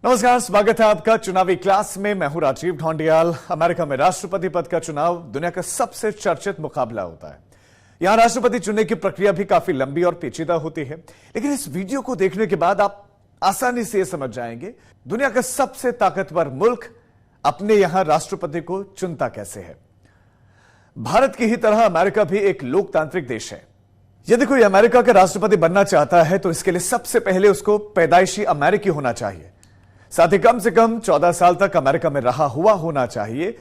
नमस्कार, स्वागत है आपका चुनावी क्लास में। मैं हूं राजीव ढोंडियाल। अमेरिका में राष्ट्रपति पद का चुनाव दुनिया का सबसे चर्चित मुकाबला होता है। यहां राष्ट्रपति चुनने की प्रक्रिया भी काफी लंबी और पेचीदा होती है, लेकिन इस वीडियो को देखने के बाद आप आसानी से यह समझ जाएंगे दुनिया का सबसे ताकतवर मुल्क अपने यहां राष्ट्रपति को चुनता कैसे है। भारत की ही तरह अमेरिका भी एक लोकतांत्रिक देश है। यदि कोई अमेरिका का राष्ट्रपति बनना चाहता है तो इसके लिए सबसे पहले उसको पैदाइशी अमेरिकी होना चाहिए, साथ ही कम से कम 14 साल तक अमेरिका में रहा हुआ होना चाहिए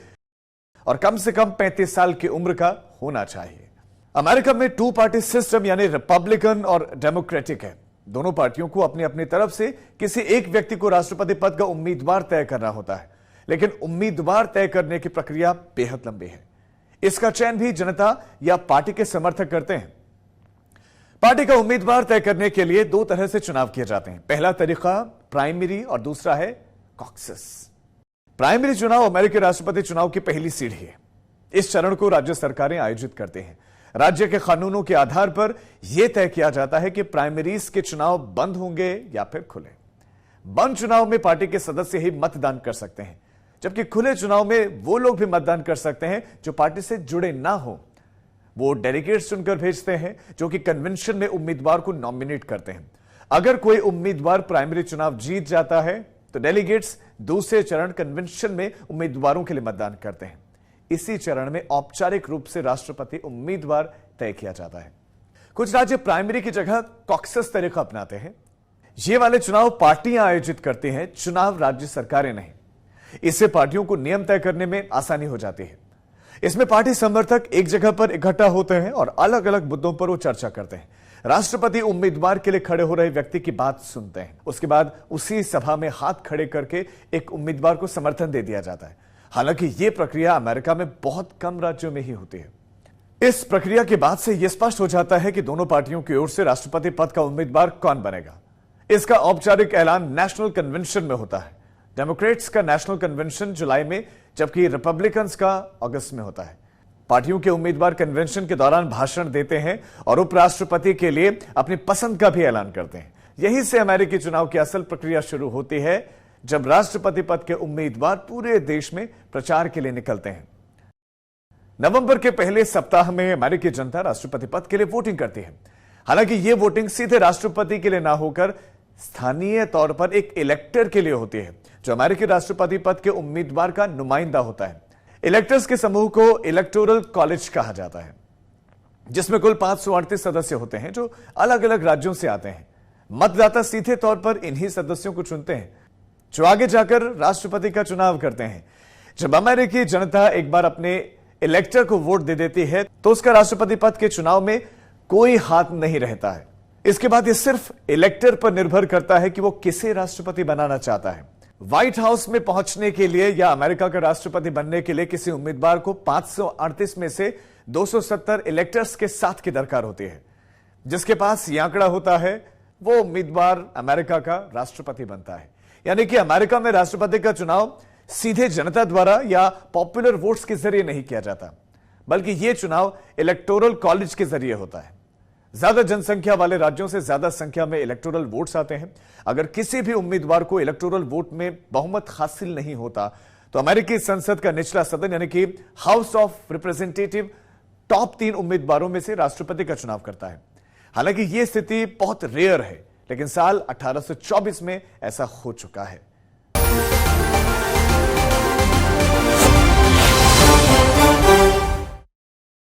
और कम से कम 35 साल की उम्र का होना चाहिए। अमेरिका में 2 पार्टी सिस्टम यानी रिपब्लिकन और डेमोक्रेटिक है। दोनों पार्टियों को अपनी अपनी तरफ से किसी एक व्यक्ति को राष्ट्रपति पद का उम्मीदवार तय करना होता है, लेकिन उम्मीदवार तय करने की प्रक्रिया बेहद लंबी है। इसका चयन भी जनता या पार्टी के समर्थक करते हैं। पार्टी का उम्मीदवार तय करने के लिए 2 तरह से चुनाव किए जाते हैं। पहला तरीका प्राइमरी और दूसरा है कॉकसिस। प्राइमरी चुनाव अमेरिकी राष्ट्रपति चुनाव की पहली सीढ़ी है। इस चरण को राज्य सरकारें आयोजित करते हैं। राज्य के कानूनों के आधार पर यह तय किया जाता है कि प्राइमरीज के चुनाव बंद होंगे या फिर खुले। बंद चुनाव में पार्टी के सदस्य ही मतदान कर सकते हैं, जबकि खुले चुनाव में वो लोग भी मतदान कर सकते हैं जो पार्टी से जुड़े ना हो। वो डेलीगेट्स चुनकर भेजते हैं जो कि कन्वेंशन में उम्मीदवार को नॉमिनेट करते हैं। अगर कोई उम्मीदवार प्राइमरी चुनाव जीत जाता है तो डेलीगेट्स दूसरे चरण कन्वेंशन में उम्मीदवारों के लिए मतदान करते हैं। इसी चरण में औपचारिक रूप से राष्ट्रपति उम्मीदवार तय किया जाता है। कुछ राज्य प्राइमरी की जगह कॉकसिस तरीका अपनाते हैं। ये वाले चुनाव पार्टियां आयोजित करती हैं, चुनाव राज्य सरकारें नहीं। इससे पार्टियों को नियम तय करने में आसानी हो जाती है। इसमें पार्टी समर्थक एक जगह पर इकट्ठा होते हैं और अलग अलग मुद्दों पर वो चर्चा करते हैं। राष्ट्रपति उम्मीदवार के लिए खड़े हो रहे व्यक्ति की बात सुनते हैं। उसके बाद उसी सभा में हाथ खड़े करके एक उम्मीदवार को समर्थन दे दिया जाता है। हालांकि यह प्रक्रिया अमेरिका में बहुत कम राज्यों में ही होती है। इस प्रक्रिया के बाद से यह स्पष्ट हो जाता है कि दोनों पार्टियों की ओर से राष्ट्रपति पद का उम्मीदवार कौन बनेगा। इसका औपचारिक ऐलान नेशनल कन्वेंशन में होता है। डेमोक्रेट्स का नेशनल कन्वेंशन जुलाई में, जबकि रिपब्लिकन्स का अगस्त में होता है। पार्टियों के उम्मीदवार कन्वेंशन के दौरान भाषण देते हैं और उपराष्ट्रपति के लिए अपनी पसंद का भी ऐलान करते हैं। यहीं से अमेरिकी चुनाव की असल प्रक्रिया शुरू होती है, जब राष्ट्रपति पद के उम्मीदवार पूरे देश में प्रचार के लिए निकलते हैं। नवंबर के पहले सप्ताह में अमेरिकी जनता राष्ट्रपति पद के लिए वोटिंग करती है। हालांकि यह वोटिंग सीधे राष्ट्रपति के लिए ना होकर स्थानीय तौर पर एक इलेक्टर के लिए होती है, जो अमेरिकी राष्ट्रपति पद के उम्मीदवार का नुमाइंदा होता है। इलेक्टर्स के समूह को इलेक्टोरल कॉलेज कहा जाता है, जिसमें कुल 538 सदस्य होते हैं जो अलग अलग राज्यों से आते हैं। मतदाता सीधे तौर पर इन्हीं सदस्यों को चुनते हैं, जो आगे जाकर राष्ट्रपति का चुनाव करते हैं। जब अमेरिकी जनता एक बार अपने इलेक्टर को वोट दे देती है तो उसका राष्ट्रपति पद के चुनाव में कोई हाथ नहीं रहता है। इसके बाद यह सिर्फ इलेक्टर पर निर्भर करता है कि वो किसे राष्ट्रपति बनाना चाहता है। व्हाइट हाउस में पहुंचने के लिए या अमेरिका का राष्ट्रपति बनने के लिए किसी उम्मीदवार को 538 में से 270 इलेक्टर्स के साथ की दरकार होती है। जिसके पास यह आंकड़ा होता है वो उम्मीदवार अमेरिका का राष्ट्रपति बनता है। यानी कि अमेरिका में राष्ट्रपति का चुनाव सीधे जनता द्वारा या पॉपुलर वोट्स के जरिए नहीं किया जाता, बल्कि यह चुनाव इलेक्टोरल कॉलेज के जरिए होता है। ज्यादा जनसंख्या वाले राज्यों से ज्यादा संख्या में इलेक्टोरल वोट्स आते हैं। अगर किसी भी उम्मीदवार को इलेक्टोरल वोट में बहुमत हासिल नहीं होता तो अमेरिकी संसद का निचला सदन यानी कि हाउस ऑफ रिप्रेजेंटेटिव टॉप 3 उम्मीदवारों में से राष्ट्रपति का चुनाव करता है। हालांकि यह स्थिति बहुत रेयर है, लेकिन साल 1824 में ऐसा हो चुका है।